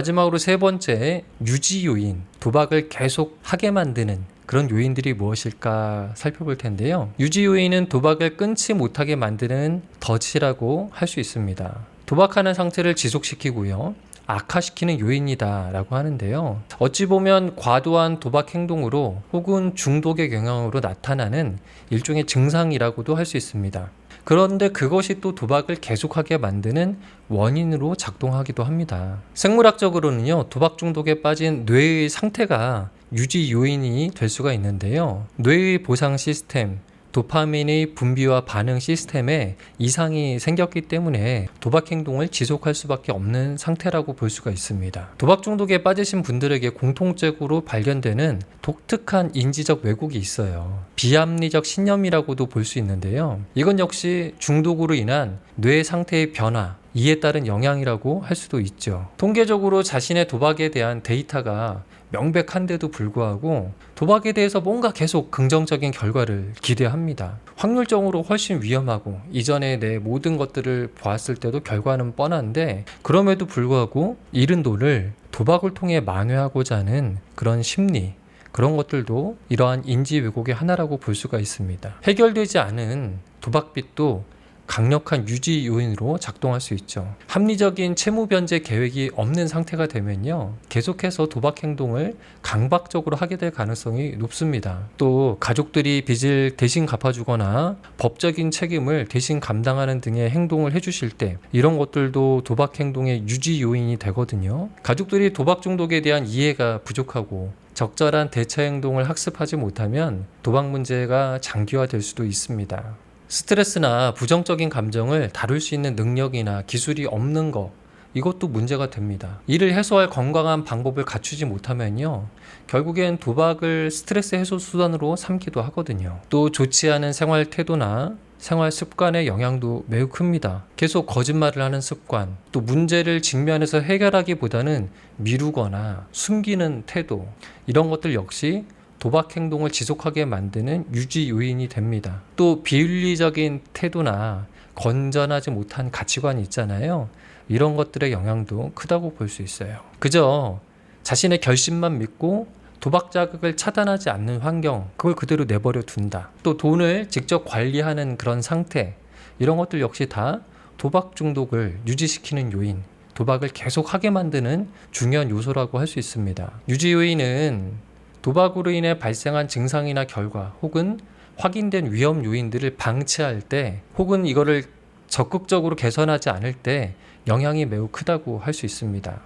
마지막으로 세 번째, 유지 요인, 도박을 계속 하게 만드는 그런 요인들이 무엇일까 살펴볼 텐데요. 유지 요인은 도박을 끊지 못하게 만드는 덫이라고 할 수 있습니다. 도박하는 상태를 지속시키고요, 악화시키는 요인이다 라고 하는데요. 어찌 보면 과도한 도박 행동으로 혹은 중독의 영향으로 나타나는 일종의 증상이라고도 할 수 있습니다. 그런데 그것이 또 도박을 계속하게 만드는 원인으로 작동하기도 합니다. 생물학적으로는요, 도박 중독에 빠진 뇌의 상태가 유지 요인이 될 수가 있는데요. 뇌의 보상 시스템, 도파민의 분비와 반응 시스템에 이상이 생겼기 때문에 도박 행동을 지속할 수밖에 없는 상태라고 볼 수가 있습니다. 도박 중독에 빠지신 분들에게 공통적으로 발견되는 독특한 인지적 왜곡이 있어요. 비합리적 신념이라고도 볼 수 있는데요. 이건 역시 중독으로 인한 뇌 상태의 변화, 이에 따른 영향이라고 할 수도 있죠. 통계적으로 자신의 도박에 대한 데이터가 명백한데도 불구하고 도박에 대해서 뭔가 계속 긍정적인 결과를 기대합니다. 확률적으로 훨씬 위험하고 이전에 내 모든 것들을 보았을 때도 결과는 뻔한데, 그럼에도 불구하고 잃은 돈을 도박을 통해 만회하고자 하는 그런 심리, 그런 것들도 이러한 인지 왜곡의 하나라고 볼 수가 있습니다. 해결되지 않은 도박빚도 강력한 유지 요인으로 작동할 수 있죠. 합리적인 채무 변제 계획이 없는 상태가 되면요, 계속해서 도박 행동을 강박적으로 하게 될 가능성이 높습니다. 또 가족들이 빚을 대신 갚아주거나 법적인 책임을 대신 감당하는 등의 행동을 해주실 때 이런 것들도 도박 행동의 유지 요인이 되거든요. 가족들이 도박 중독에 대한 이해가 부족하고 적절한 대처 행동을 학습하지 못하면 도박 문제가 장기화될 수도 있습니다. 스트레스나 부정적인 감정을 다룰 수 있는 능력이나 기술이 없는 것, 이것도 문제가 됩니다. 이를 해소할 건강한 방법을 갖추지 못하면요, 결국엔 도박을 스트레스 해소 수단으로 삼기도 하거든요. 또 좋지 않은 생활 태도나 생활 습관의 영향도 매우 큽니다. 계속 거짓말을 하는 습관, 또 문제를 직면해서 해결하기보다는 미루거나 숨기는 태도, 이런 것들 역시 도박 행동을 지속하게 만드는 유지 요인이 됩니다. 또 비윤리적인 태도나 건전하지 못한 가치관이 있잖아요. 이런 것들의 영향도 크다고 볼 수 있어요. 그저 자신의 결심만 믿고 도박 자극을 차단하지 않는 환경, 그걸 그대로 내버려 둔다. 또 돈을 직접 관리하는 그런 상태, 이런 것들 역시 다 도박 중독을 유지시키는 요인, 도박을 계속하게 만드는 중요한 요소라고 할 수 있습니다. 유지 요인은 도박으로 인해 발생한 증상이나 결과 혹은 확인된 위험 요인들을 방치할 때, 혹은 이거를 적극적으로 개선하지 않을 때 영향이 매우 크다고 할 수 있습니다.